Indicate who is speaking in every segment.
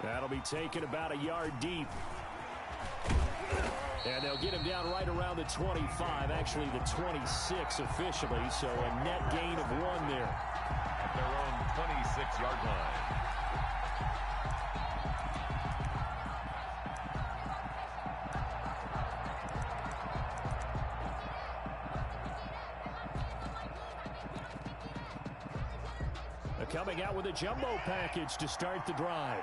Speaker 1: That'll be taken about a yard deep. And they'll get him down right around the 25, actually the 26 officially, so a net gain of 1 there.
Speaker 2: At their own 26-yard line.
Speaker 1: Coming out with a jumbo package to start the drive.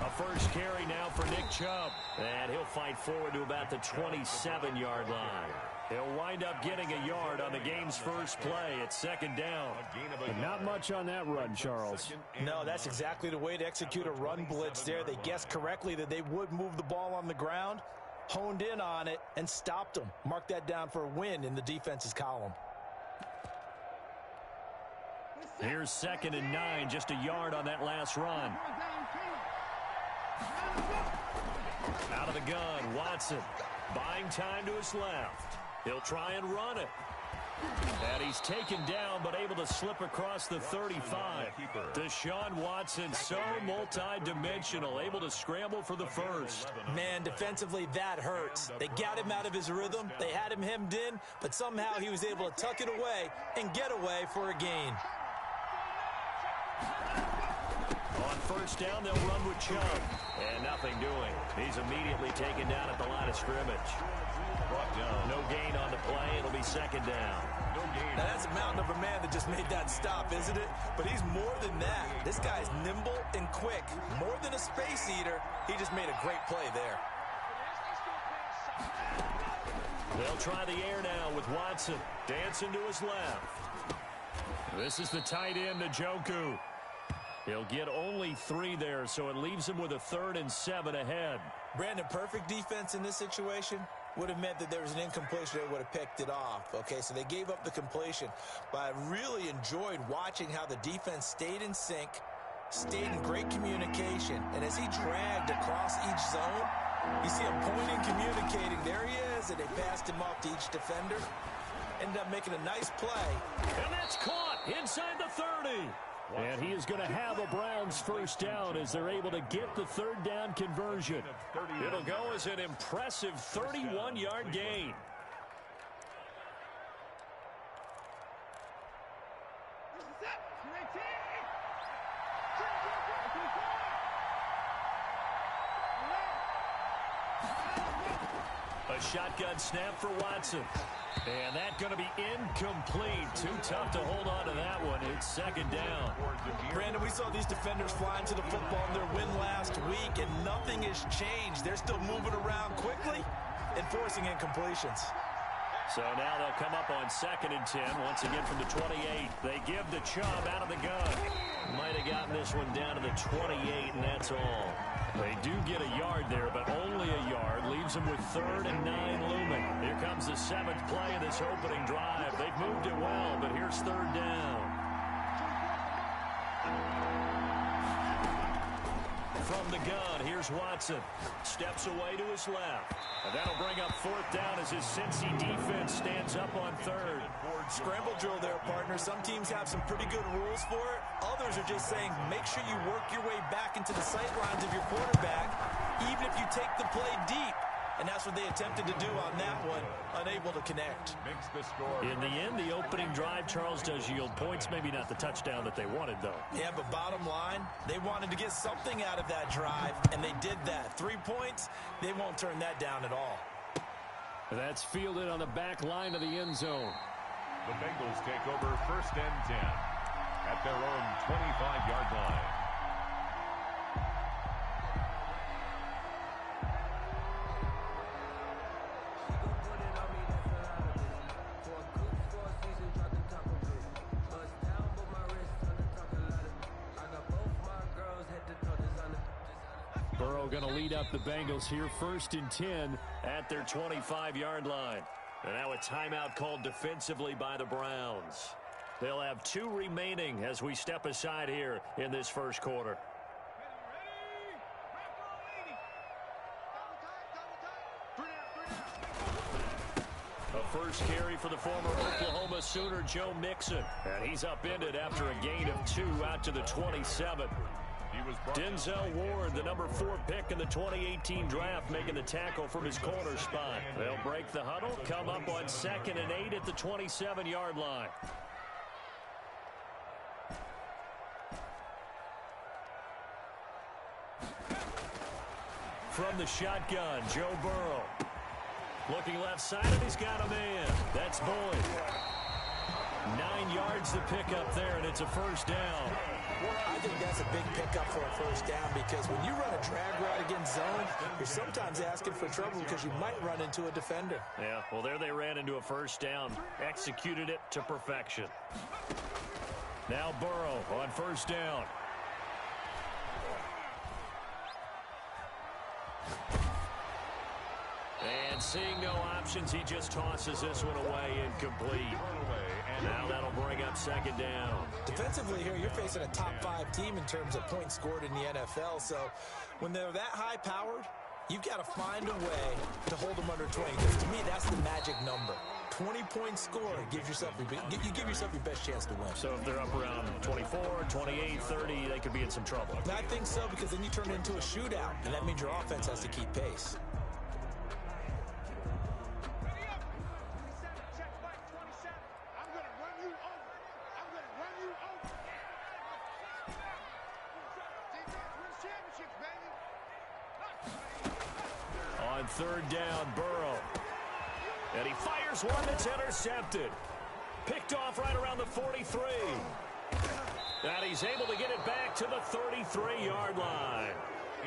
Speaker 1: A first carry now for Nick Chubb. And he'll fight forward to about the 27-yard line. He'll wind up getting a yard on the game's first play at second down. Not much on that run, Charles.
Speaker 3: No, that's exactly the way to execute a run blitz there. They guessed correctly that they would move the ball on the ground, honed in on it, and stopped them. Mark that down for a win in the defense's column.
Speaker 1: Here's 2nd and 9, just a yard on that last run. Out of the gun, Watson. Buying time to his left. He'll try and run it. And he's taken down, but able to slip across the 35. Deshaun Watson, so multi-dimensional, able to scramble for the first.
Speaker 3: Man, defensively, that hurts. They got him out of his rhythm. They had him hemmed in, but somehow he was able to tuck it away and get away for a gain.
Speaker 1: On first down, they'll run with Chubb. And nothing doing. He's immediately taken down at the line of scrimmage. Brought down. No gain on the play. It'll be second down.
Speaker 2: No gain.
Speaker 3: Now, that's a mountain of a man that just made that stop, isn't it? But he's more than that. This guy's nimble and quick. More than a space eater. He just made a great play there.
Speaker 1: They'll try the air now with Watson. Dancing to his left. This is the tight end, Njoku. He'll get only 3 there, so it leaves him with a 3rd and 7 ahead.
Speaker 3: Brandon, perfect defense in this situation would have meant that there was an incompletion that would have picked it off. Okay, so they gave up the completion. But I really enjoyed watching how the defense stayed in sync, stayed in great communication. And as he dragged across each zone, you see him pointing, communicating. There he is, and they passed him off to each defender. Ended up making a nice play.
Speaker 1: And that's caught inside the 30. And he is going to have a Browns first down as they're able to get the 3rd down conversion. It'll go as an impressive 31-yard gain. A shotgun snap for Watson. And that's going to be incomplete. Too tough to hold on to that one. It's second down.
Speaker 3: Brandon, we saw these defenders flying to the football in their win last week, and nothing has changed. They're still moving around quickly and forcing incompletions.
Speaker 1: So now they'll come up on 2nd and 10. Once again from the 28. They give the Chubb out of the gun. Might have gotten this one down to the 28, and that's all. They do get a yard there, but only a yard. Leaves them with 3rd and 9 looming. Here comes the 7th play of this opening drive. They've moved it well, but here's 3rd down. From the gun, here's Watson. Steps away to his left. And that'll bring up 4th down as his Cincy defense stands up on 3rd.
Speaker 3: Scramble drill there, partner. Some teams have some pretty good rules for it. Others are just saying make sure you work your way back into the sight lines of your quarterback, even if you take the play deep. And that's what they attempted to do on that one, unable to connect.
Speaker 2: Makes the score.
Speaker 1: In the end, the opening drive, Charles, does yield points. Maybe not the touchdown that they wanted, though.
Speaker 3: Yeah, but bottom line, they wanted to get something out of that drive, and they did that. 3 points, they won't turn that down at all.
Speaker 1: That's fielded on the back line of the end zone.
Speaker 2: The Bengals take over 1st and 10 at their own 25-yard line.
Speaker 1: Burrow going to lead up the Bengals here, 1st and 10 at their 25-yard line. And now a timeout called defensively by the Browns. They'll have 2 remaining as we step aside here in this first quarter. A first carry for the former Oklahoma Sooner, Joe Mixon. And he's upended after a gain of 2 out to the 27. Denzel Ward, the number 4 pick in the 2018 draft, making the tackle from his corner spot. They'll break the huddle, come up on 2nd and 8 at the 27-yard line. From the shotgun, Joe Burrow. Looking left side, and he's got a man. That's Boyd. 9 yards to pick up there, and it's a first down.
Speaker 3: I think that's a big pickup for a first down because when you run a drag route against zone, you're sometimes asking for trouble because you might run into a defender.
Speaker 1: Yeah, well, there they ran into a first down. Executed it to perfection. Now Burrow on first down. And seeing no options, he just tosses this one away, incomplete. Now that'll bring up 2nd down.
Speaker 3: Defensively here, you're facing a top 5 team in terms of points scored in the NFL. So when they're that high-powered, you've got to find a way to hold them under 20. Because to me, that's the magic number. 20-point score gives yourself you give yourself your best chance to win.
Speaker 1: So if they're up around 24, 28, 30, they could be in some trouble.
Speaker 3: I think so, because then you turn it into a shootout, and that means your offense has to keep pace.
Speaker 1: On 3rd down, Burrow. And he fires one that's intercepted. Picked off right around the 43. And he's able to get it back to the 33-yard line.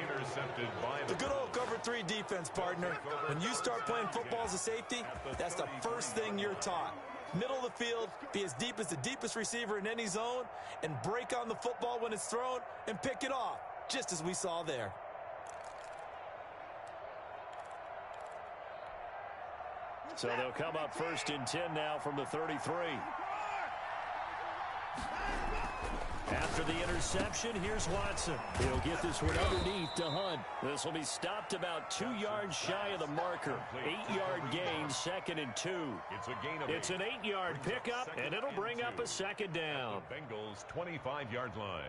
Speaker 2: Intercepted by
Speaker 3: the good old cover 3 defense, partner. When you start playing football as a safety, that's the first thing you're taught. Middle of the field, be as deep as the deepest receiver in any zone, and break on the football when it's thrown and pick it off, just as we saw there.
Speaker 1: So they'll come up 1st and 10 now from the 33. After the interception, here's Watson. He'll get this one underneath to Hunt. This will be stopped about 2 yards shy of the marker. 8-yard gain, 2nd and 2. It's an 8-yard pickup, and it'll bring up a 2nd down.
Speaker 2: The Bengals' 25-yard line.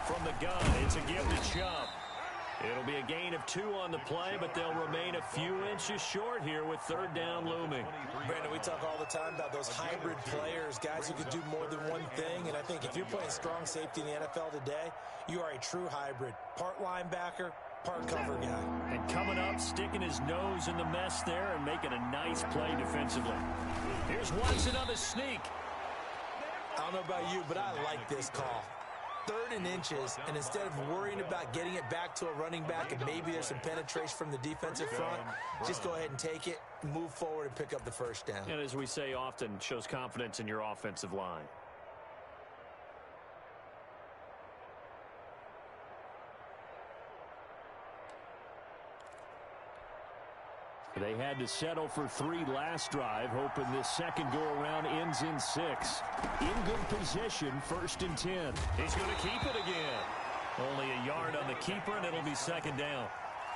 Speaker 1: From the gun, it's a give to Chubb. It'll be a gain of 2 on the play, but they'll remain a few inches short here with 3rd down looming.
Speaker 3: Brandon, we talk all the time about those hybrid players, guys who can do more than one thing, and I think if you're playing strong safety in the NFL today, you are a true hybrid. Part linebacker, part cover guy.
Speaker 1: And coming up, sticking his nose in the mess there and making a nice play defensively. Here's Watson on the sneak.
Speaker 3: I don't know about you, but I like this call. 3rd and inches, and instead of worrying about getting it back to a running back and maybe there's some penetration from the defensive front, just go ahead and take it, move forward, and pick up the 1st down.
Speaker 1: And as we say often, shows confidence in your offensive line. They had to settle for 3 last drive, hoping this second go-around ends in 6. In good position, 1st and 10. He's going to keep it again. Only a yard on the keeper, and it'll be 2nd down.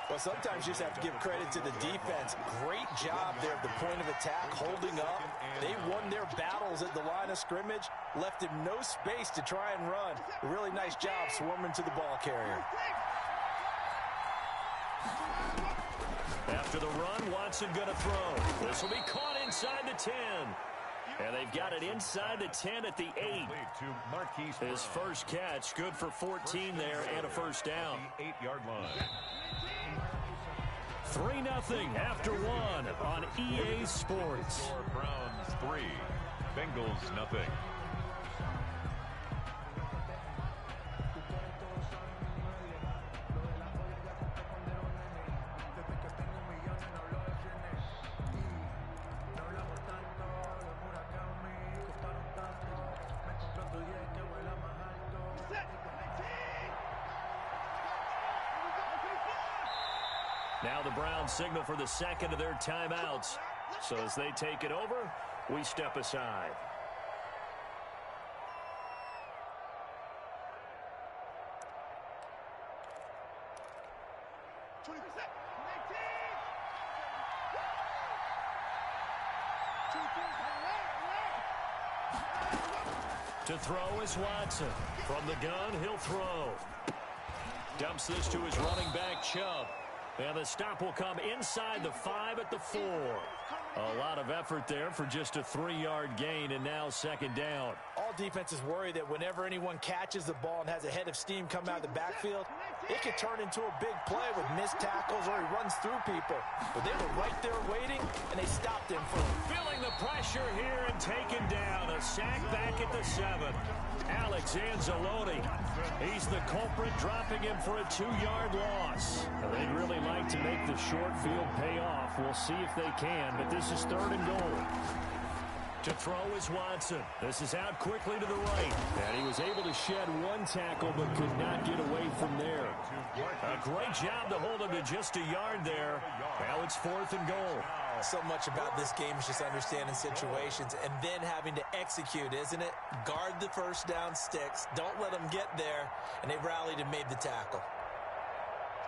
Speaker 3: Well, sometimes you just have to give credit to the defense. Great job there at the point of attack, holding up. They won their battles at the line of scrimmage, left him no space to try and run. A really nice job swarming to the ball carrier.
Speaker 1: After the run, Watson going to throw. This will be caught inside the 10. And they've got it inside the 10 at the 8. His first catch, good for 14 there and a 1st down.
Speaker 2: 8-yard line.
Speaker 1: 3-0 after 1 on EA Sports.
Speaker 2: Browns 3, Bengals nothing.
Speaker 1: Now the Browns signal for the second of their timeouts. So as they take it over, we step aside. To throw is Watson. From the gun, he'll throw. Dumps this to his running back, Chubb. And the stop will come inside the 5 at the 4. A lot of effort there for just a 3-yard gain, and now second down.
Speaker 3: All defenses worry that whenever anyone catches the ball and has a head of steam come out of the backfield, it could turn into a big play with missed tackles or he runs through people. But they were right there waiting, and they stopped him from
Speaker 1: feeling the pressure here and taken down. A sack back at the 7. Alex Anzalone. He's the culprit, dropping him for a 2-yard loss. They'd really like to make the short field pay off. We'll see if they can, but this is 3rd and goal. To throw is Watson. This is out quickly to the right. And he was able to shed 1 tackle but could not get away from there. A great job to hold him to just a yard there. Now it's 4th and goal.
Speaker 3: So much about this game is just understanding situations and then having to execute, isn't it? Guard the first down sticks. Don't let them get there. And they rallied and made the tackle.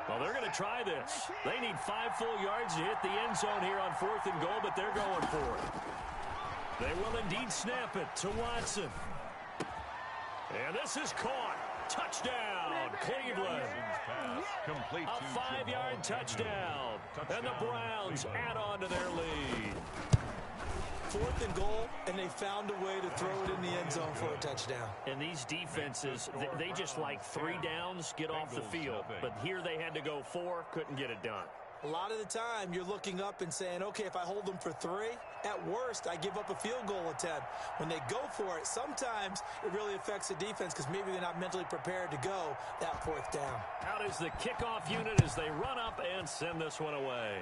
Speaker 1: Well, they're going to try this. They need 5 full yards to hit the end zone here on 4th and goal, but they're going for it. They will indeed snap it to Watson. And this is caught. Touchdown, Cleveland.
Speaker 2: Complete
Speaker 1: A 5-yard touchdown. And the Browns add on to their lead.
Speaker 3: 4th and goal, and they found a way to throw it in the end zone for a touchdown.
Speaker 1: And these defenses, they just like 3 downs, get off the field. But here they had to go 4, couldn't get it done.
Speaker 3: A lot of the time, you're looking up and saying, okay, if I hold them for 3, at worst, I give up a field goal attempt. When they go for it, sometimes it really affects the defense because maybe they're not mentally prepared to go that 4th down.
Speaker 1: Out is the kickoff unit as they run up and send this one away.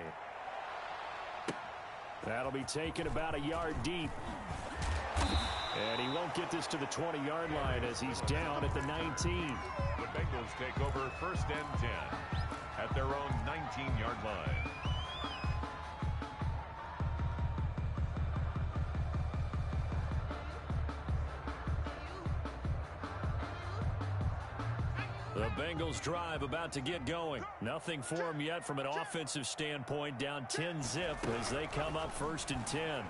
Speaker 1: That'll be taken about a yard deep. And he won't get this to the 20-yard line as he's down at the 19.
Speaker 2: The Bengals take over 1st and 10 at their own 19-yard line.
Speaker 1: The Bengals drive about to get going. Nothing for them yet from an offensive standpoint. Down 10-zip as they come up 1st and 10.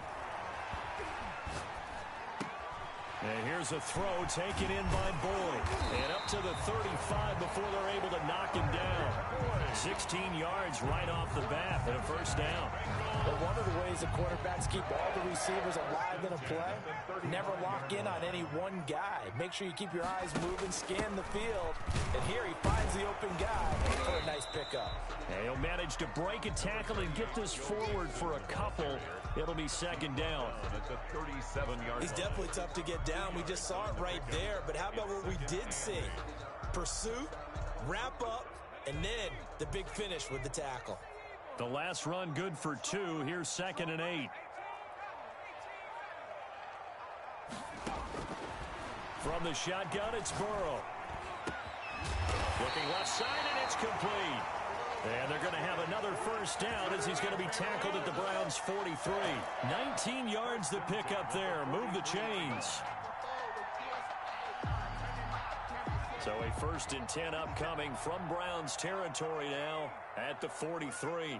Speaker 1: And here's a throw taken in by Boyd. And up to the 35 before they're able to knock him down. 16 yards right off the bat and a 1st down.
Speaker 3: But one of the ways the quarterbacks keep all the receivers alive in a play, never lock in on any one guy. Make sure you keep your eyes moving, scan the field. And here he finds the open guy for a nice pickup.
Speaker 1: And he'll manage to break a tackle and get this forward for a couple. It'll be 2nd down.
Speaker 2: It's a 37-yard.
Speaker 3: He's definitely tough to get down. We just saw it right there. But how about what we did see? Pursuit, wrap up, and then the big finish with the tackle.
Speaker 1: The last run good for 2. Here's 2nd and 8. From the shotgun, it's Burrow. Looking left side, and it's complete. And they're going to have another 1st down as he's going to be tackled at the Browns' 43. 19 yards to pick up there. Move the chains. So a 1st and 10 upcoming from Browns territory now at the 43.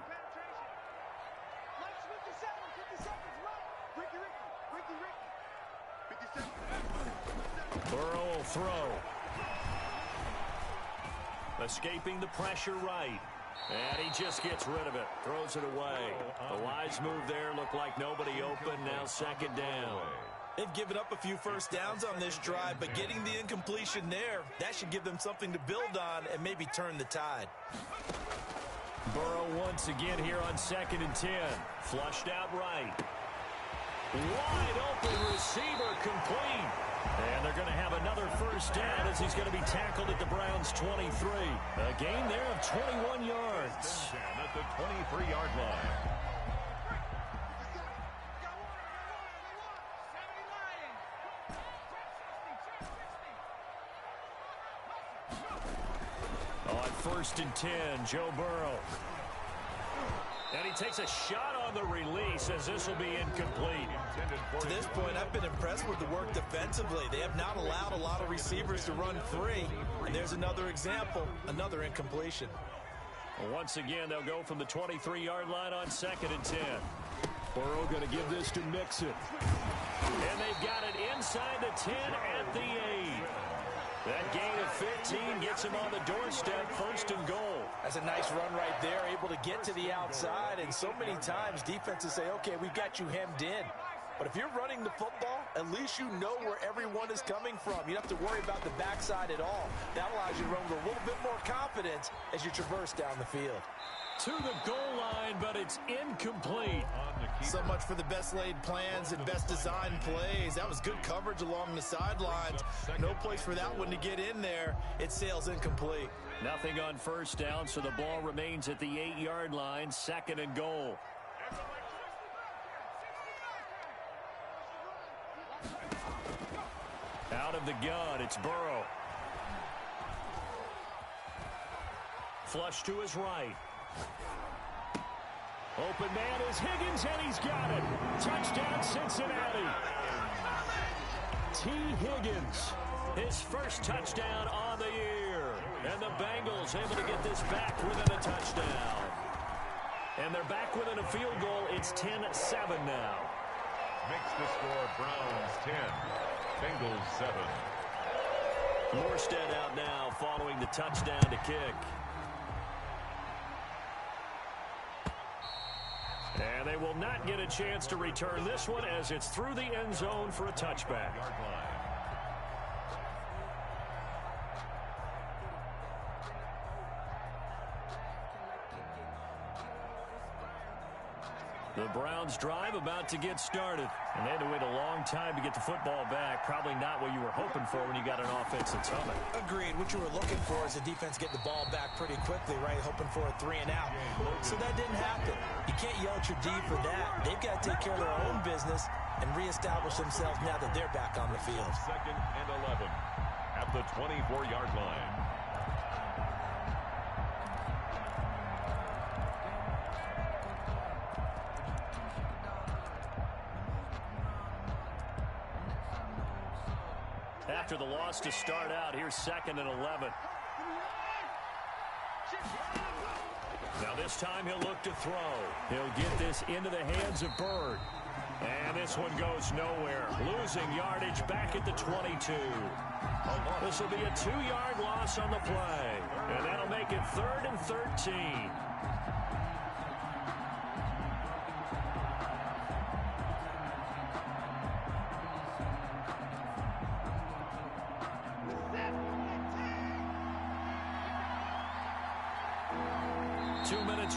Speaker 1: Burrow will throw. Escaping the pressure right. And he just gets rid of it. Throws it away. The wise move there. Looked like nobody open. Now 2nd down.
Speaker 3: They've given up a few 1st downs on this drive, but getting the incompletion there, that should give them something to build on and maybe turn the tide.
Speaker 1: Burrow once again here on 2nd and 10. Flushed out right. Wide open receiver complete. And they're going to have another 1st down as he's going to be tackled at the Browns' 23. A gain there of 21 yards.
Speaker 2: At the 23-yard line.
Speaker 1: On 1st and 10, Joe Burrow. And he takes a shot on the release as this will be incomplete.
Speaker 3: To this point, I've been impressed with the work defensively. They have not allowed a lot of receivers to run free. And there's another example, another incompletion.
Speaker 1: Once again, they'll go from the 23-yard line on 2nd and 10.
Speaker 4: Burrow going to give this to Mixon.
Speaker 1: And they've got it inside the 10 at the 8. That gain of 15 gets him on the doorstep, 1st and goal.
Speaker 3: That's a nice run right there, able to get to the outside. And so many times defenses say, okay, we've got you hemmed in. But if you're running the football, at least you know where everyone is coming from. You don't have to worry about the backside at all. That allows you to run with a little bit more confidence as you traverse down the field.
Speaker 1: To the goal line, but it's incomplete.
Speaker 3: So much for the best laid plans and best designed plays. That was good coverage along the sidelines. No place for that one to get in there. It sails incomplete.
Speaker 1: Nothing on 1st down, so the ball remains at the 8-yard line, 2nd and goal. Out of the gun, it's Burrow. Flush to his right. Open man is Higgins, and he's got it. Touchdown, Cincinnati. T. Higgins, his first touchdown on the year. And the Bengals able to get this back within a touchdown. And they're back within a field goal. It's 10-7 now.
Speaker 2: Makes the score Browns 10, Bengals 7.
Speaker 1: Morstead out now following the touchdown to kick. And they will not get a chance to return this one as it's through the end zone for a touchback. The Browns drive about to get started. And they had to wait a long time to get the football back. Probably not what you were hoping for when you got an offense that's humming.
Speaker 3: Agreed. What you were looking for is the defense get the ball back pretty quickly, right? Hoping for a 3 and out. So that didn't happen. You can't yell at your D for that. They've got to take care of their own business and reestablish themselves now that they're back on the field.
Speaker 2: 2nd and 11 at the 24-yard line.
Speaker 1: After the loss to start out, here's 2nd and 11. Now this time he'll look to throw. He'll get this into the hands of Bird. And this one goes nowhere. Losing yardage back at the 22. This will be a 2-yard loss on the play. And that'll make it 3rd and 13.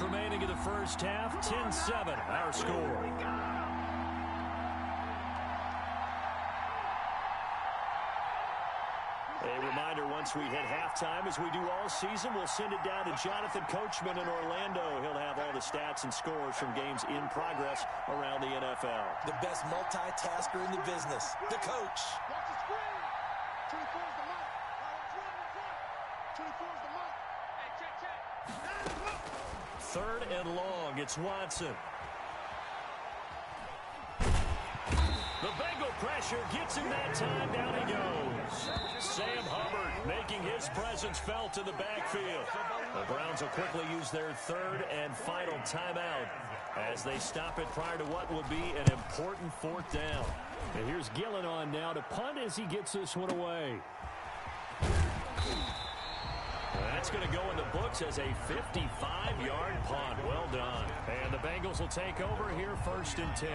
Speaker 1: Remaining in the first half, 10-7, our score. A reminder, once we hit halftime, as we do all season, we'll send it down to Jonathan Coachman in Orlando. He'll have all the stats and scores from games in progress around the NFL.
Speaker 3: The best multitasker in the business, the coach.
Speaker 5: Watch the screen. 24 is the mark. 24 is the mark. Hey, check.
Speaker 1: 3rd and long, it's Watson. The Bengal pressure gets him that time, down he goes. Sam Hubbard making his presence felt in the backfield. The Browns will quickly use their 3rd and final timeout as they stop it prior to what will be an important 4th down. And here's Gillen on now to punt as he gets this one away. That's going to go in the books as a 55-yard punt. Well done. And the Bengals will take over here 1st and 10.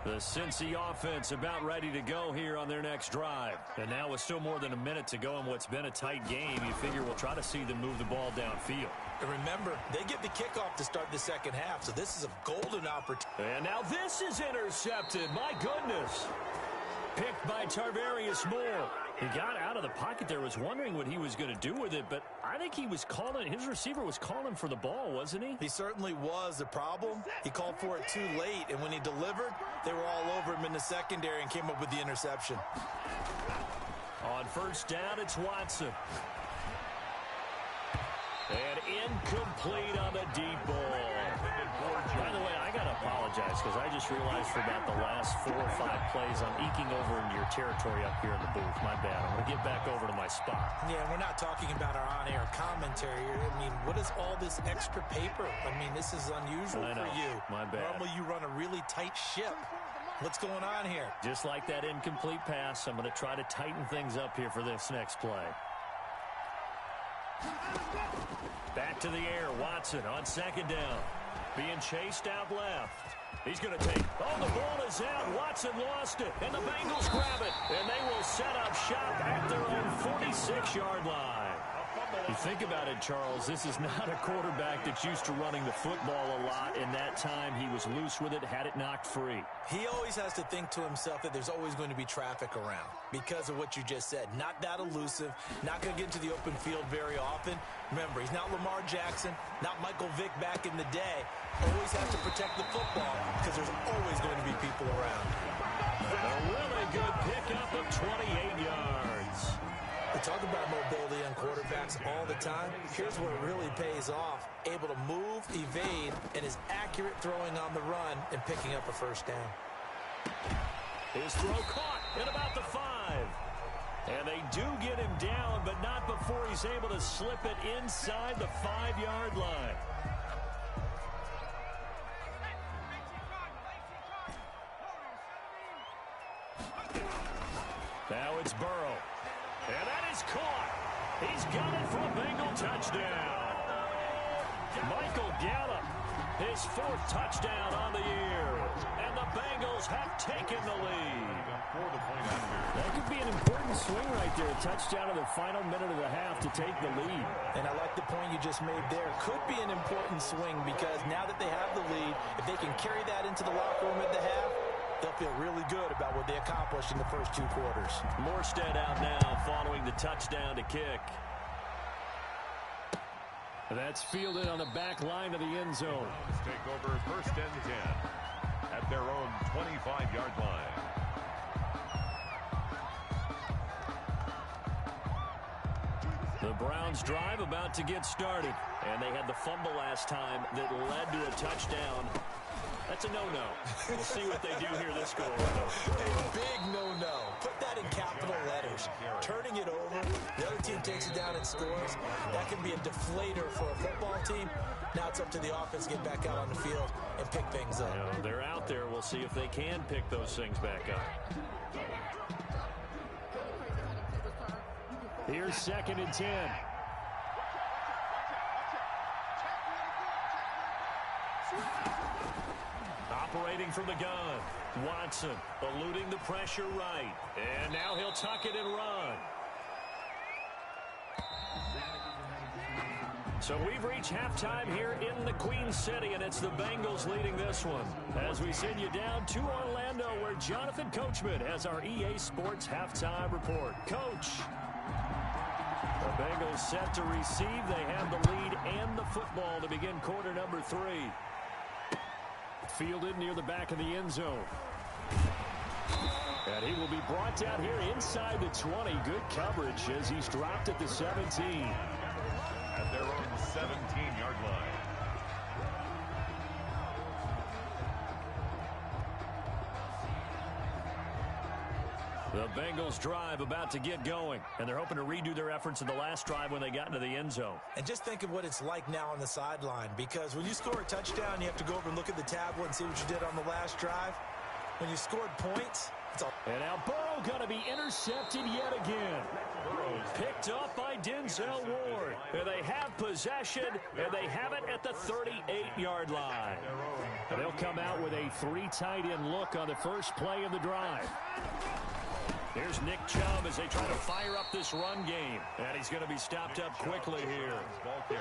Speaker 1: The Cincy offense about ready to go here on their next drive. And now with still more than a minute to go in what's been a tight game, you figure we'll try to see them move the ball downfield.
Speaker 3: And remember, they get the kickoff to start the second half, so this is a golden opportunity.
Speaker 1: And now this is intercepted. My goodness. Picked by Tarvarius Moore. He got out of the pocket there, was wondering what he was going to do with it, but I think he was calling, his receiver was calling for the ball, wasn't he?
Speaker 3: He certainly was. The problem, he called for it too late, and when he delivered, they were all over him in the secondary and came up with the interception.
Speaker 1: On 1st down, it's Watson. And incomplete on the deep ball. By the way, I got to apologize. apologize because I just realized for about the last 4 or 5 plays I'm eking over into your territory up here in the booth. My bad. I'm going to get back over to my spot.
Speaker 3: Yeah, we're not talking about our on-air commentary. I mean, what is all this extra paper? I mean, this is unusual for you.
Speaker 1: My bad.
Speaker 3: Normally you run a really tight ship. What's going on here?
Speaker 1: Just like that incomplete pass, I'm going to try to tighten things up here for this next play. Back to the air. Watson on second down. Being chased out left. He's going to take. Oh, the ball is out. Watson lost it. And the Bengals grab it. And they will set up shop at their own 46-yard line. You think about it, Charles, this is not a quarterback that's used to running the football a lot, and that time he was loose with it, had it knocked free.
Speaker 3: He always has to think to himself that there's always going to be traffic around because of what you just said. Not that elusive, not going to get into the open field very often. Remember, he's not Lamar Jackson, not Michael Vick back in the day. Always has to protect the football because there's always going to be people around.
Speaker 1: A really good pickup of 28 yards.
Speaker 3: We talk about mobility on quarterbacks all the time. Here's where it really pays off. Able to move, evade, and is accurate throwing on the run and picking up a first down.
Speaker 1: His throw caught at about the 5. And they do get him down, but not before he's able to slip it inside the 5-yard line. Now it's Burrow. And that is caught. He's got it for a Bengal touchdown. Michael Gallup, his 4th touchdown on the year. And the Bengals have taken the lead.
Speaker 4: That could be an important swing right there. A touchdown in the final minute of the half to take the lead.
Speaker 3: And I like the point you just made there. Could be an important swing because now that they have the lead, if they can carry that into the locker room at the half, they'll feel really good about what they accomplished in the first 2 quarters.
Speaker 1: Morstead out now following the touchdown to kick.
Speaker 4: That's fielded on the back line of the end zone.
Speaker 2: Let's take over first and 10 at their own 25-yard line.
Speaker 1: The Browns drive about to get started. And they had the fumble last time that led to a touchdown. That's a no-no. We'll see what they do here this go around.
Speaker 3: A big no-no. Put that in capital letters. Turning it over, the other team takes it down and scores. That can be a deflator for a football team. Now it's up to the offense to get back out on the field and pick things up.
Speaker 1: You know, they're out there. We'll see if they can pick those things back up.
Speaker 4: Here's 2nd and 10.
Speaker 1: Operating from the gun. Watson eluding the pressure right. And now he'll tuck it and run. So we've reached halftime here in the Queen City, and it's the Bengals leading this one. As we send you down to Orlando, where Jonathan Coachman has our EA Sports halftime report. Coach. The Bengals set to receive. They have the lead and the football to begin quarter number 3.
Speaker 4: Fielded near the back of the end zone. And he will be brought down here inside the 20. Good coverage as he's dropped at the 17.
Speaker 2: At their own 17-yard line.
Speaker 1: The Bengals drive about to get going, and they're hoping to redo their efforts in the last drive when they got into the end zone.
Speaker 3: And just think of what it's like now on the sideline, because when you score a touchdown, you have to go over and look at the tablet and see what you did on the last drive. When you scored points, it's all.
Speaker 4: And now Burrow going to be intercepted yet again.
Speaker 1: Picked up by Denzel Ward. And they have possession, and they have it at the 38-yard line.
Speaker 4: And they'll come out with a 3 tight end look on the first play of the drive.
Speaker 1: Here's Nick Chubb as they try to fire up this run game. And he's going to be stopped up quickly here.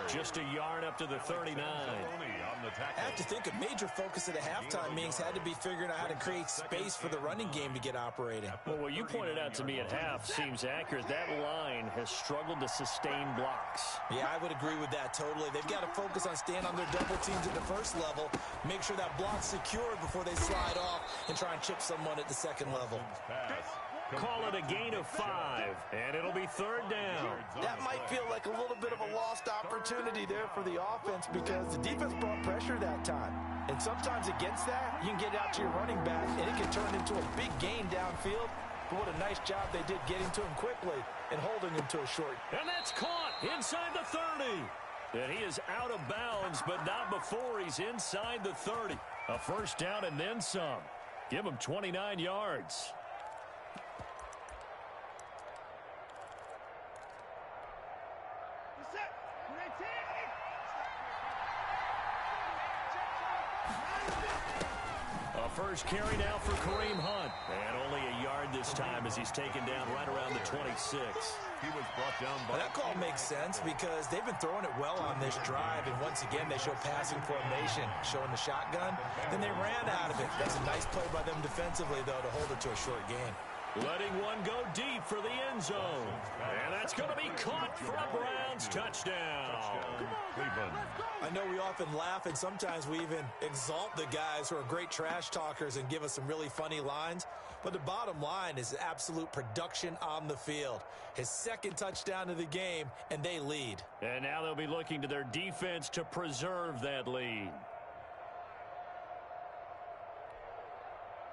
Speaker 1: Just a yard up to the 39.
Speaker 3: I have to think a major focus at a halftime meetings had to be figuring out how to create space for the running game to get operating.
Speaker 1: Well, what you pointed out to me at half seems accurate. That line has struggled to sustain blocks.
Speaker 3: Yeah, I would agree with that totally. They've got to focus on staying on their double teams at the first level, make sure that block's secured before they slide off and try and chip someone at the second level.
Speaker 1: Call it a gain of 5, and it'll be third down.
Speaker 3: That might feel like a little bit of a lost opportunity there for the offense because the defense brought pressure that time. And sometimes against that, you can get out to your running back, and it can turn into a big gain downfield. But what a nice job they did getting to him quickly and holding him to a short.
Speaker 1: And that's caught inside the 30. And he is out of bounds, but not before he's inside the 30. A first down and then some. Give him 29 yards. First carry now for Kareem Hunt. And only a yard this time as he's taken down right around the 26.
Speaker 2: He was brought down by...
Speaker 3: That call makes sense because they've been throwing it well on this drive. And once again, they show passing formation, showing the shotgun. Then they ran out of it. That's a nice play by them defensively, though, to hold it to a short gain.
Speaker 1: Letting one go deep for the end zone. And that's going to be caught for a Browns touchdown.
Speaker 2: Cleveland.
Speaker 3: I know we often laugh, and sometimes we even exalt the guys who are great trash talkers and give us some really funny lines. But the bottom line is absolute production on the field. His second touchdown of the game, and they lead.
Speaker 1: And now they'll be looking to their defense to preserve that lead.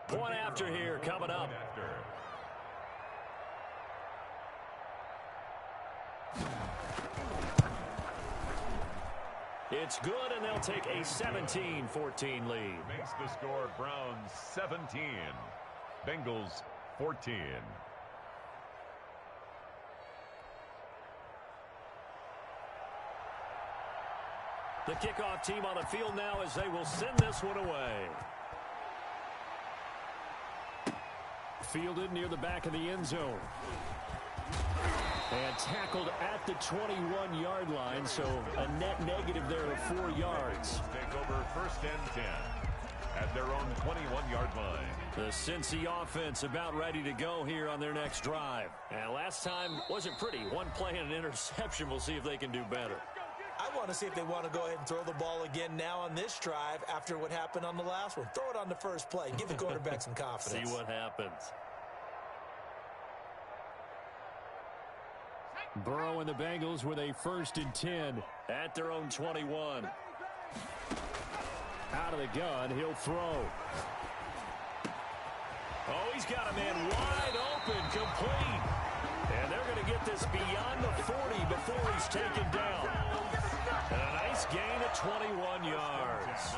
Speaker 1: Point after here coming up. It's good, and they'll take a 17-14 lead.
Speaker 2: Makes the score Browns 17, Bengals 14.
Speaker 1: The kickoff team on the field now as they will send this one away. Fielded near the back of the end zone. And tackled at the 21-yard line, so a net negative there of 4 yards.
Speaker 2: Take over first and 10 at their own 21-yard line.
Speaker 1: The Cincy offense about ready to go here on their next drive. And last time wasn't pretty. One play and an interception. We'll see if they can do better.
Speaker 3: I want to see if they want to go ahead and throw the ball again now on this drive after what happened on the last one. Throw it on the first play. Give the quarterback some confidence.
Speaker 1: See what happens. Burrow and the Bengals with a 1st and 10 at their own 21. Out of the gun, he'll throw. Oh, he's got a man wide open, complete. And they're going to get this beyond the 40 before he's taken down. And a nice gain of 21 yards.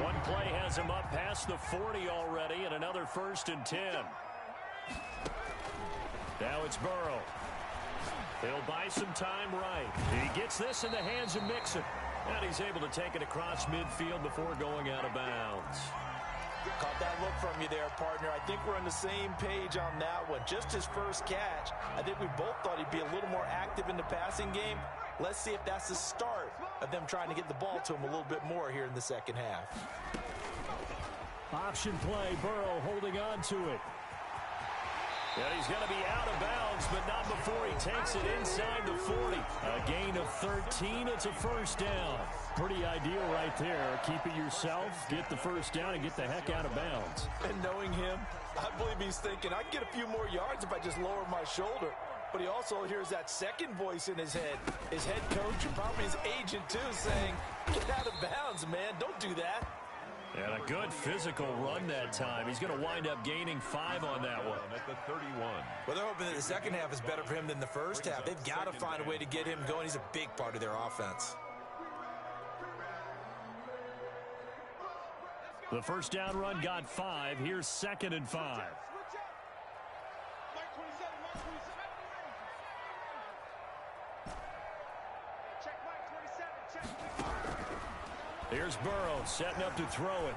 Speaker 1: One play has him up past the 40 already, and another 1st and 10. Now it's Burrow. He'll buy some time right. He gets this in the hands of Mixon. And he's able to take it across midfield before going out of bounds.
Speaker 3: Caught that look from you there, partner. I think we're on the same page on that one. Just his first catch. I think we both thought he'd be a little more active in the passing game. Let's see if that's the start of them trying to get the ball to him a little bit more here in the second half.
Speaker 1: Option play, Burrow holding on to it. And he's going to be out of bounds, but not before he takes it inside the 40. A gain of 13. It's a first down. Pretty ideal right there. Keep it yourself, get the first down, and get the heck out of bounds.
Speaker 3: And knowing him, I believe he's thinking, I can get a few more yards if I just lower my shoulder. But he also hears that second voice in his head. His head coach and probably his agent, too, saying, get out of bounds, man. Don't do that.
Speaker 1: And a good physical run that time. He's going to wind up gaining 5 on that one.
Speaker 2: At the 31.
Speaker 3: Well, they're hoping that the second half is better for him than the first half. They've got to find a way to get him going. He's a big part of their offense.
Speaker 1: The first down run got 5. Here's 2nd and 5. Here's Burrow setting up to throw it.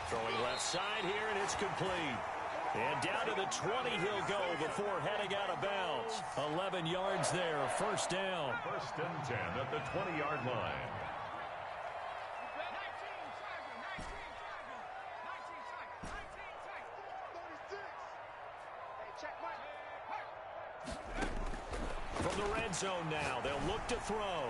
Speaker 1: Throwing left side here, and it's complete. And down to the 20 he'll go before heading out of bounds. 11 yards there, first down.
Speaker 2: First and 10 at the 20-yard line.
Speaker 1: From the red zone now, they'll look to throw.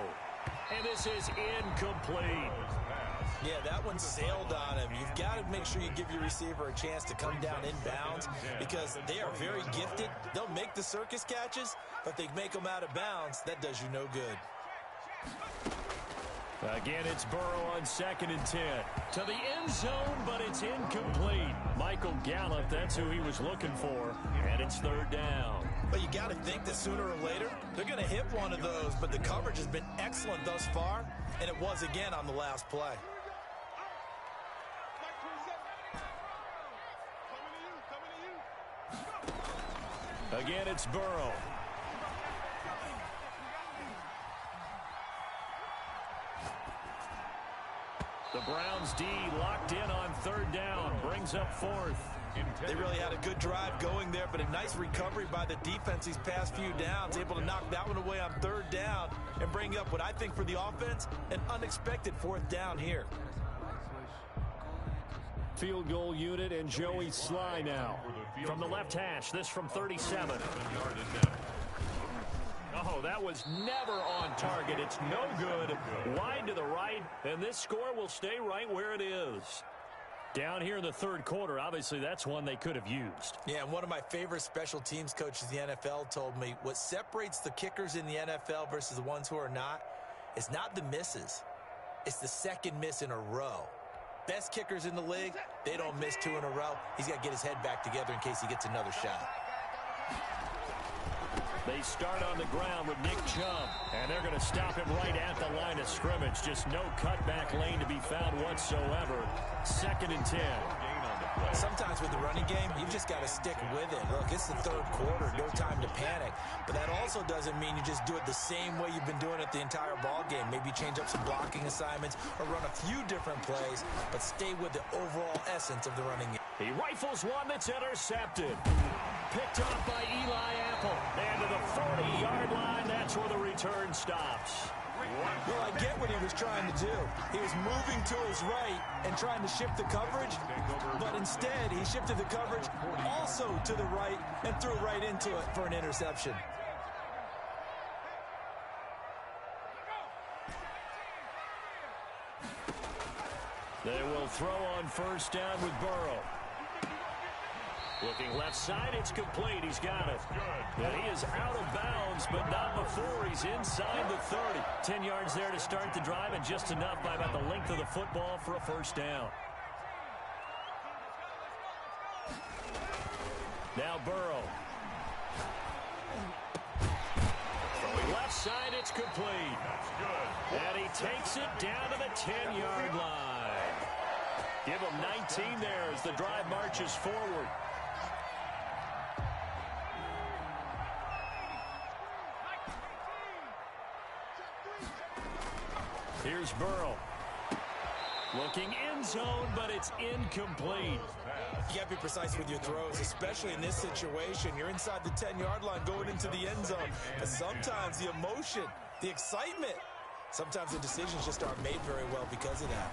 Speaker 1: And this is incomplete.
Speaker 2: Pass
Speaker 3: Yeah, that one sailed on him. You've got to make sure you give your receiver a chance to come down inbounds because they are very gifted. They'll make the circus catches, but they make them out of bounds. That does you no good.
Speaker 1: Again, it's Burrow on 2nd and 10. To the end zone, but it's incomplete. Michael Gallup, that's who he was looking for, and it's 3rd down.
Speaker 3: But you got to think that sooner or later, they're going to hit one of those, but the coverage has been excellent thus far, and it was again on the last play.
Speaker 1: Again, it's Burrow. The Browns D locked in on 3rd down, brings up 4th.
Speaker 3: They really had a good drive going there, but a nice recovery by the defense these past few downs, able to knock that one away on 3rd down and bring up what I think for the offense, an unexpected 4th down here.
Speaker 1: Field goal unit and Joey Sly now. From the left hash, this from 37. Oh, that was never on target. It's no good. Wide to the right, and this score will stay right where it is. Down here in the 3rd quarter, obviously that's one they could have used.
Speaker 3: Yeah, and one of my favorite special teams coaches in the NFL told me what separates the kickers in the NFL versus the ones who are not is not the misses. It's the 2nd miss in a row. Best kickers in the league, they don't miss 2 in a row. He's got to get his head back together in case he gets another shot.
Speaker 1: They start on the ground with Nick Chubb, and they're going to stop him right at the line of scrimmage. Just no cutback lane to be found whatsoever. 2nd and 10.
Speaker 3: Sometimes with the running game, you've just got to stick with it. Look, it's the 3rd quarter, no time to panic. But that also doesn't mean you just do it the same way you've been doing it the entire ball game. Maybe change up some blocking assignments or run a few different plays, but stay with the overall essence of the running game.
Speaker 1: He rifles one that's intercepted. Picked off by Eli Apple. And to the 40-yard line, that's where the return stops.
Speaker 3: Well, I get what he was trying to do. He was moving to his right and trying to shift the coverage, but instead he shifted the coverage also to the right and threw right into it for an interception.
Speaker 1: They will throw on 1st down with Burrow. Looking left side, it's complete. He's got it. And he is out of bounds, but not before he's inside the 30. 10 yards there to start the drive, and just enough by about the length of the football for a 1st down. Now Burrow. Throwing left side, it's complete. And he takes it down to the 10-yard line. Give him 19 there as the drive marches forward. Here's Burrow. Looking end zone, but it's incomplete.
Speaker 3: You got to be precise with your throws, especially in this situation. You're inside the 10-yard line going into the end zone. But sometimes the emotion, the excitement, sometimes the decisions just aren't made very well because of that.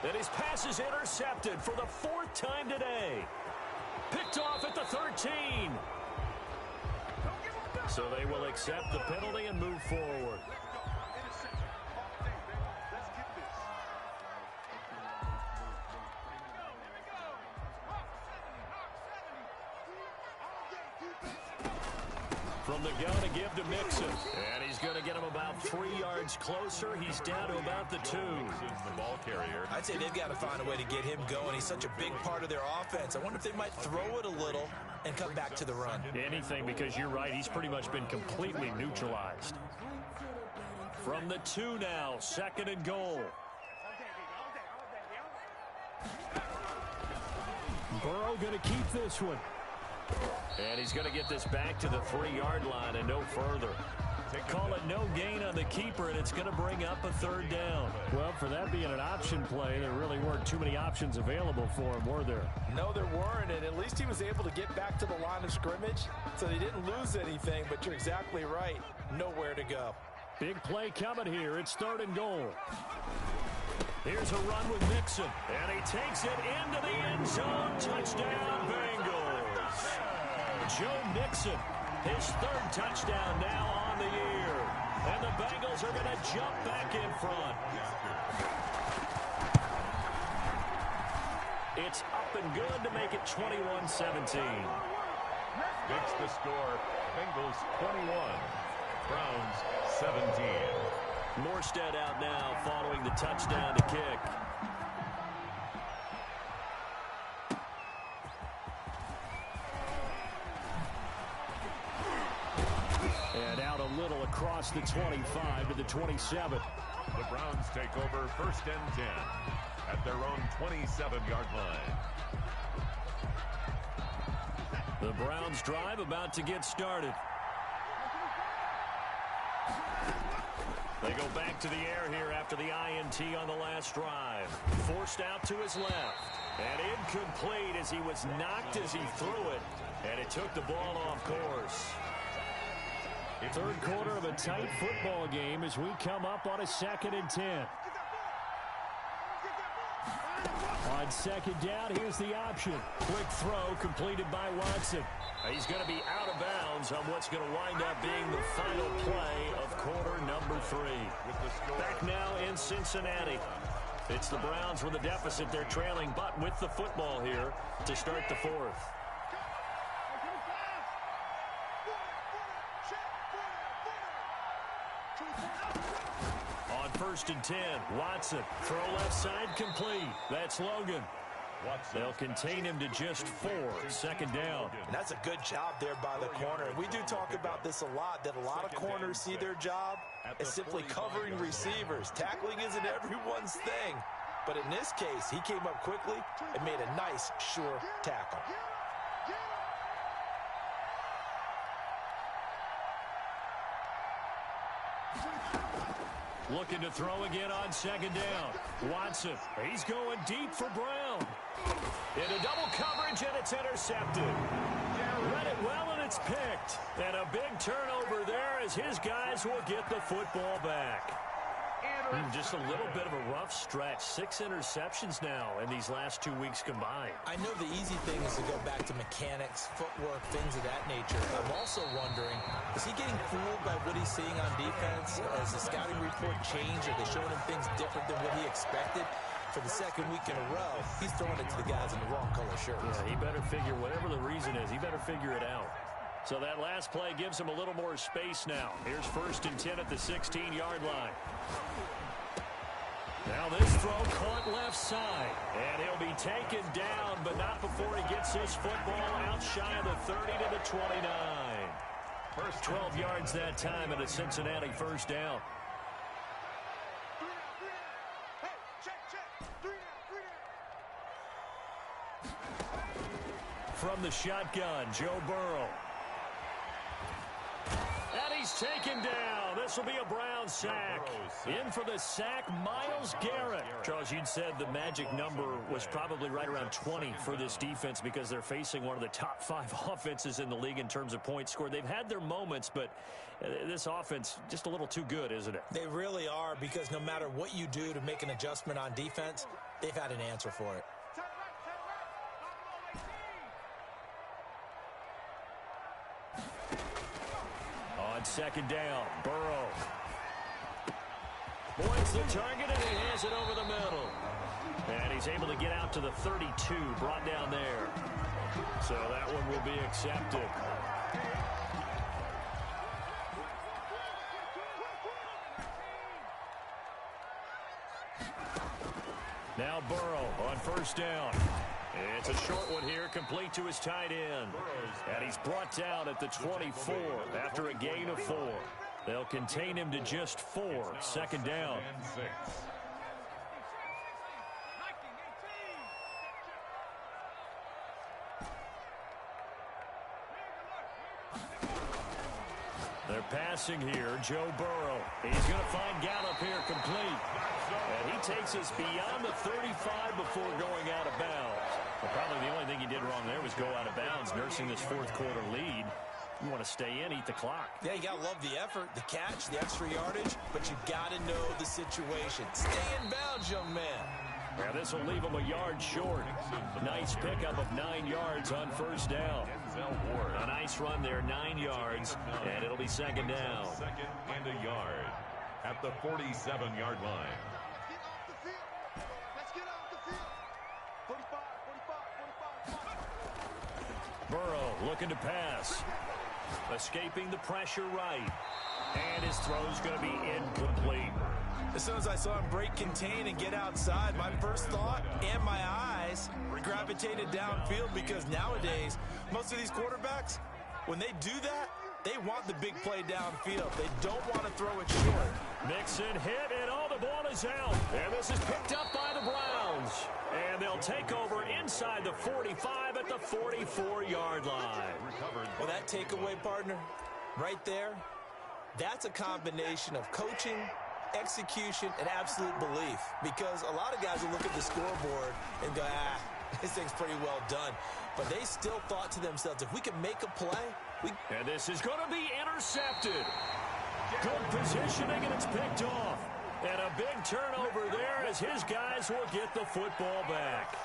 Speaker 1: And his pass is intercepted for the 4th time today. Picked off at the 13. So they will accept the penalty and move forward. From the gun to give to Mixon. And he's going to get him about 3 yards closer. He's down to about the 2.
Speaker 2: The ball carrier.
Speaker 3: I'd say they've got to find a way to get him going. He's such a big part of their offense. I wonder if they might throw it a little and come back to the run.
Speaker 1: Anything, because you're right. He's pretty much been completely neutralized. From the 2 now, 2nd and goal.
Speaker 4: Burrow going to keep this one.
Speaker 1: And he's going to get this back to the 3-yard line and no further. Call it no gain on the keeper, and it's going to bring up a 3rd down.
Speaker 4: Well, for that being an option play, there really weren't too many options available for him, were there?
Speaker 3: No, there weren't, and at least he was able to get back to the line of scrimmage, so they didn't lose anything, but you're exactly right. Nowhere to go.
Speaker 4: Big play coming here. It's 3rd and goal.
Speaker 1: Here's a run with Mixon, and he takes it into the end zone. Touchdown, Bengals. Joe Mixon His third touchdown now on the year. And the Bengals are going to jump back in front. It's up and good to make it 21-17.
Speaker 2: Makes the score Bengals 21, Browns 17.
Speaker 1: Morstead out now following the touchdown to kick. And out a little across the 25 to the 27.
Speaker 2: The Browns take over 1st and 10 at their own 27-yard line.
Speaker 1: The Browns drive about to get started. They go back to the air here after the INT on the last drive. Forced out to his left. And incomplete as he was knocked as he threw it. And it took the ball off course.
Speaker 4: Third quarter of a tight football game as we come up on a 2nd and 10. On 2nd down, here's the option. Quick throw completed by Watson.
Speaker 1: He's going to be out of bounds on what's going to wind up being the final play of quarter number 3. Back now in Cincinnati. It's the Browns with a deficit. They're trailing, but with the football here to start the 4th. On 1st and 10, Watson. Throw left side complete. That's Logan. They'll contain him to just 4. 2nd down.
Speaker 3: And that's a good job there by the corner. We do talk about this a lot, that a lot of corners see their job as simply covering receivers. Tackling isn't everyone's thing. But in this case, he came up quickly and made a nice, sure tackle.
Speaker 1: Looking to throw again on 2nd down. Watson, he's going deep for Brown. Into double coverage, and it's intercepted. Read it well, and it's picked. And a big turnover there as his guys will get the football back. Just a little bit of a rough stretch. 6 interceptions now in these last 2 weeks combined.
Speaker 3: I know the easy thing is to go back to mechanics, footwork, things of that nature. I'm also wondering, is he getting fooled by what he's seeing on defense? Has the scouting report changed? Are they showing him things different than what he expected? For the 2nd week in a row, he's throwing it to the guys in the wrong color shirts.
Speaker 1: Yeah, he better figure, whatever the reason is, he better figure it out. So that last play gives him a little more space now. Here's 1st and 10 at the 16-yard line. Now this throw caught left side. And he'll be taken down, but not before he gets his football out shy of the 30 to the 29. First 12 yards that time and a Cincinnati 1st down. From the shotgun, Joe Burrow. And he's taken down. This will be a Brown sack. In for the sack, Myles Garrett. Charles, you'd said the magic number was probably right around 20 for this defense because they're facing one of the top 5 offenses in the league in terms of points scored. They've had their moments, but this offense just a little too good, isn't it?
Speaker 3: They really are, because no matter what you do to make an adjustment on defense, they've had an answer for it.
Speaker 1: On 2nd down, Burrow. Points the target, and he has it over the middle. And he's able to get out to the 32, brought down there. So that one will be accepted. Now Burrow on 1st down. It's a short one here, complete to his tight end. And he's brought down at the 24 after a gain of 4. They'll contain him to just 4. 2nd down. They're passing here, Joe Burrow. He's going to find Gallup here complete. And he takes us beyond the 35 before going out of bounds. Well, probably the only thing he did wrong there was go out of bounds, nursing this 4th quarter lead. You want to stay in, eat the clock.
Speaker 3: Yeah, you got to love the effort, the catch, the extra yardage, but you got to know the situation. Stay in bounds, young man.
Speaker 1: Yeah, this will leave him a yard short. Nice pickup of 9 yards on 1st down. A nice run there, 9 yards, and it'll be second down.
Speaker 2: Second and a yard at the 47-yard line.
Speaker 5: Let's get off the field. 45, 45, 45.
Speaker 1: Burrow looking to pass. Escaping the pressure right. And his throw's going to be incomplete.
Speaker 3: As soon as I saw him break contain and get outside, my first thought and my eyes gravitated downfield, because nowadays, most of these quarterbacks, when they do that, they want the big play downfield. They don't want to throw it short.
Speaker 1: Mixon hit, and the ball is out. And this is picked up by the Browns. And they'll take over inside the 45 at the 44-yard line.
Speaker 3: Well, that takeaway, partner, right there, that's a combination of coaching, execution, and absolute belief. Because a lot of guys will look at the scoreboard and go, this thing's pretty well done. But they still thought to themselves, if we can make a play,
Speaker 1: and this is going to be intercepted. Good positioning, and it's picked off. And a big turnover there as his guys will get the football back.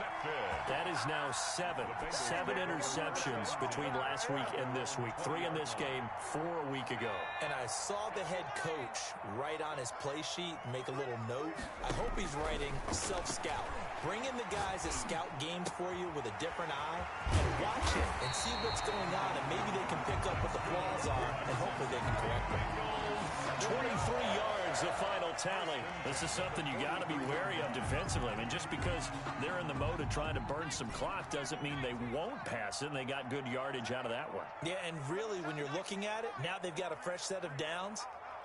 Speaker 1: That is now seven interceptions between last week and this week. 3 in this game, 4 a week ago.
Speaker 3: And I saw the head coach write on his play sheet, make a little note. I hope he's writing self-scout. Bring in the guys that scout games for you with a different eye and watch it and see what's going on, and maybe they can pick up what the flaws are, and hopefully they can correct them.
Speaker 1: 23 yards, the final tally. This is something you got to be wary of defensively. I mean, just because they're in the mode of trying to burn some clock doesn't mean they won't pass it, and they got good yardage out of that one.
Speaker 3: Yeah, and really, when you're looking at it, now they've got a fresh set of downs.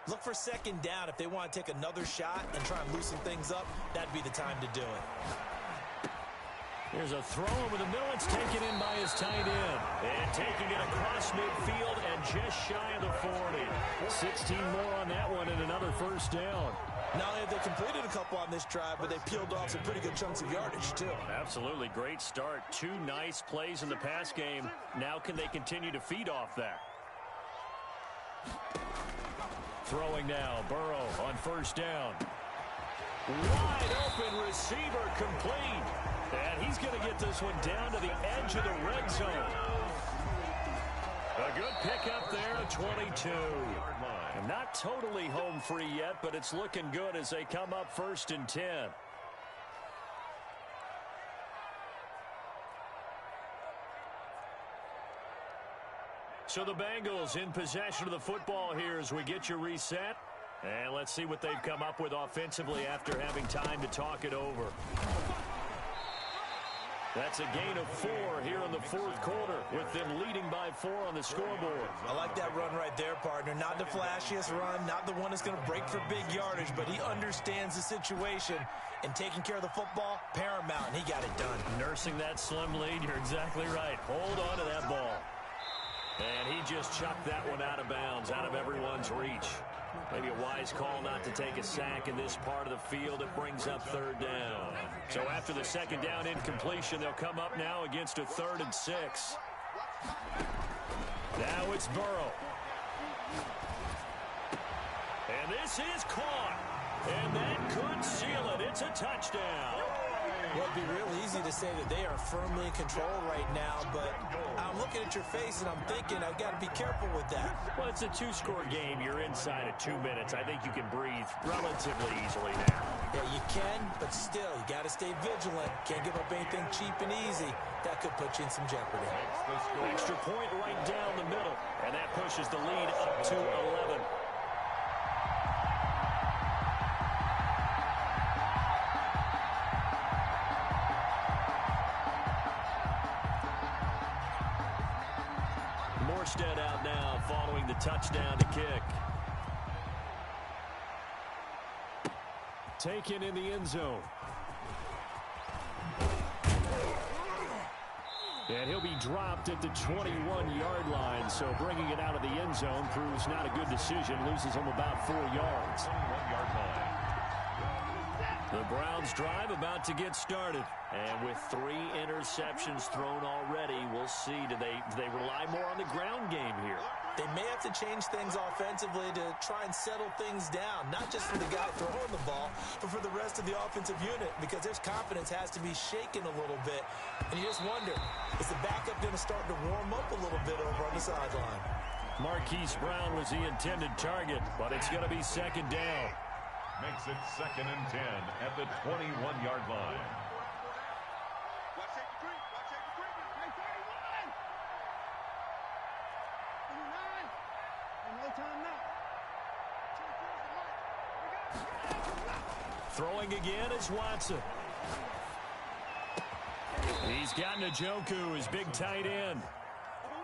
Speaker 3: Look for second down. If they want to take another shot and try and loosen things up, that'd be the time to do it.
Speaker 1: Here's a throw over the middle. It's taken in by his tight end. And taking it across midfield and just shy of the 40. 16 more on that one and another first down.
Speaker 3: Not only have they completed a couple on this drive, but they peeled off some pretty good chunks of yardage, too.
Speaker 1: Absolutely. Great start. 2 nice plays in the pass game. Now can they continue to feed off that? Throwing now. Burrow on first down. Wide open receiver complete. And he's going to get this one down to the edge of the red zone. A good pickup there at 22. And not totally home free yet, but it's looking good as they come up 1st and 10. So the Bengals in possession of the football here as we get you reset. And let's see what they've come up with offensively after having time to talk it over. That's a gain of 4 here in the 4th quarter, with them leading by 4 on the scoreboard.
Speaker 3: I like that run right there, partner. Not the flashiest run, not the one that's going to break for big yardage, but he understands the situation, and taking care of the football, paramount, and he got it done.
Speaker 1: Nursing that slim lead, you're exactly right. Hold on to that ball. And he just chucked that one out of bounds, out of everyone's reach. Maybe a wise call not to take a sack in this part of the field. It brings up 3rd down. So after the 2nd down incompletion, they'll come up now against a 3rd and 6. Now it's Burrow. And this is caught. And that could seal it. It's a touchdown.
Speaker 3: Well, it'd be real easy to say that they are firmly in control right now, but I'm looking at your face and I'm thinking I've got to be careful with that.
Speaker 1: Well, it's a 2-score game. You're inside of 2 minutes. I think you can breathe relatively easily now.
Speaker 3: Yeah, you can, but still, you got to stay vigilant. Can't give up anything cheap and easy. That could put you in some jeopardy.
Speaker 1: Extra point right down the middle, and that pushes the lead up to 11. Morstead out now following the touchdown to kick. Taken in the end zone. And he'll be dropped at the 21-yard line, so bringing it out of the end zone proves not a good decision. Loses him about 4 yards.
Speaker 2: 21-yard line.
Speaker 1: The Browns drive about to get started. And with 3 interceptions thrown already, we'll see. Do they rely more on the ground game here?
Speaker 3: They may have to to change things offensively to try and settle things down, not just for the guy throwing the ball, but for the rest of the offensive unit, because their confidence has to be shaken a little bit. And you just wonder, is the backup going to start to warm up a little bit over on the sideline?
Speaker 1: Marquise Brown was the intended target, but it's going to be second down.
Speaker 2: Makes it 2nd and 10 at the 21-yard line.
Speaker 5: Watch take the creep. Watch take the creep. Hey, 31. 29. And no time now. 24 is the mark.
Speaker 1: Throwing again is Watson. He's got Njoku, his big tight end.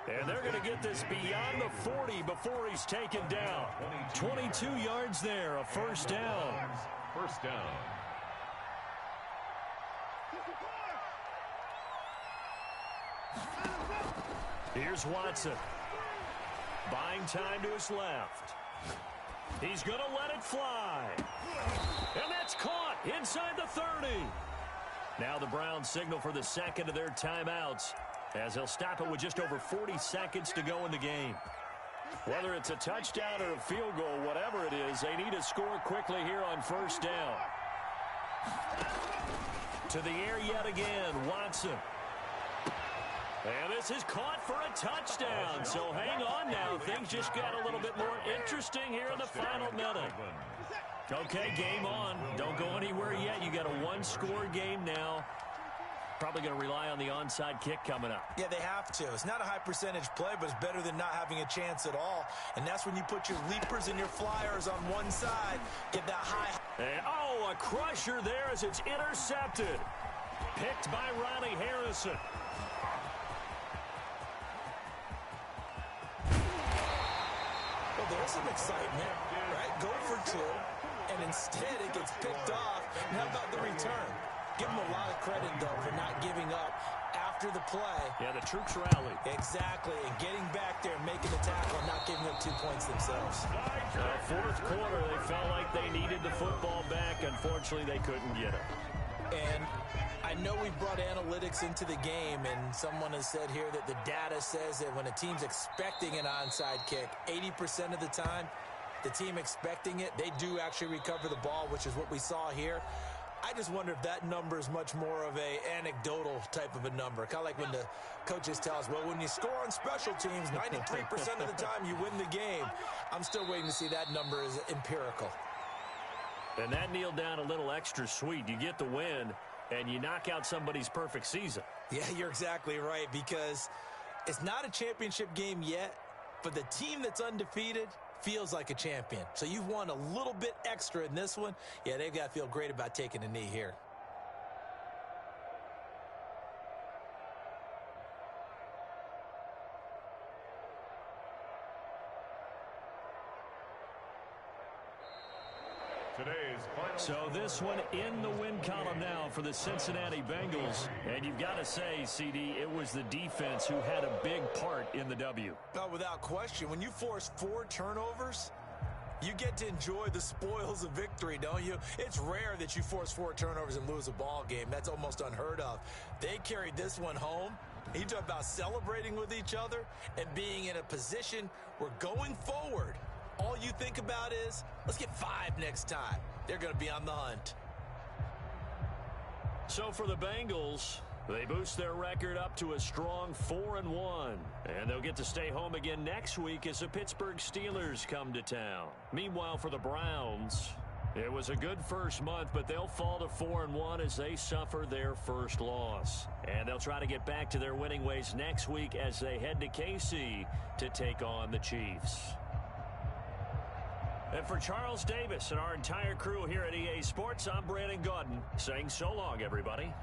Speaker 1: And they're going to get this beyond the 40 before he's taken down. 22 yards there, a first down.
Speaker 2: First down.
Speaker 1: Here's Watson. Buying time to his left. He's going to let it fly. And that's caught inside the 30. Now the Browns signal for the second of their timeouts, as they'll stop it with just over 40 seconds to go in the game. Whether it's a touchdown or a field goal, whatever it is, they need to score quickly here on first down. To the air yet again, Watson. And this is caught for a touchdown. So hang on now. Things just got a little bit more interesting here in the final minute. Okay, game on. Don't go anywhere yet. You got a one-score game now. Probably going to rely on the onside kick coming up.
Speaker 3: Yeah, they have to. It's not a high percentage play, but it's better than not having a chance at all. And that's when you put your leapers and your flyers on one side. Get that high.
Speaker 1: And, oh, a crusher there as it's intercepted. Picked by Ronnie Harrison.
Speaker 3: Well, there's some excitement, right? Go for two, and instead it gets picked off. And how about the return? Give them a lot of credit, though, for not giving up after the play.
Speaker 1: Yeah, the troops rallied.
Speaker 3: Exactly, and getting back there, making the tackle, and not giving up 2 points themselves.
Speaker 1: Fourth quarter, they felt like they needed the football back. Unfortunately, they couldn't get it.
Speaker 3: And I know we brought analytics into the game, and someone has said here that the data says that when a team's expecting an onside kick, 80% of the time, the team expecting it, they do actually recover the ball, which is what we saw here. I just wonder if that number is much more of a anecdotal type of a number. Kind of like when the coaches tell us, well, when you score on special teams, 93% of the time you win the game. I'm still waiting to see that number is empirical.
Speaker 1: And that kneeled down a little extra sweet. You get the win, and you knock out somebody's perfect season.
Speaker 3: Yeah, you're exactly right, because it's not a championship game yet, but the team that's undefeated feels like a champion. So you've won a little bit extra in this one. Yeah, they've got to feel great about taking a knee here. So this one in the win column now for the Cincinnati Bengals. And you've got to say, CD, it was the defense who had a big part in the W. Oh, without question. When you force 4 turnovers, you get to enjoy the spoils of victory, don't you? It's rare that you force 4 turnovers and lose a ball game. That's almost unheard of. They carried this one home. You talk about celebrating with each other and being in a position where going forward, all you think about is, let's get 5 next time. They're going to be on the hunt. So for the Bengals, they boost their record up to a strong 4-1. And they'll get to stay home again next week as the Pittsburgh Steelers come to town. Meanwhile, for the Browns, it was a good first month, but they'll fall to 4-1 as they suffer their first loss. And they'll try to get back to their winning ways next week as they head to KC to take on the Chiefs. And for Charles Davis and our entire crew here at EA Sports, I'm Brandon Gaudin saying so long, everybody.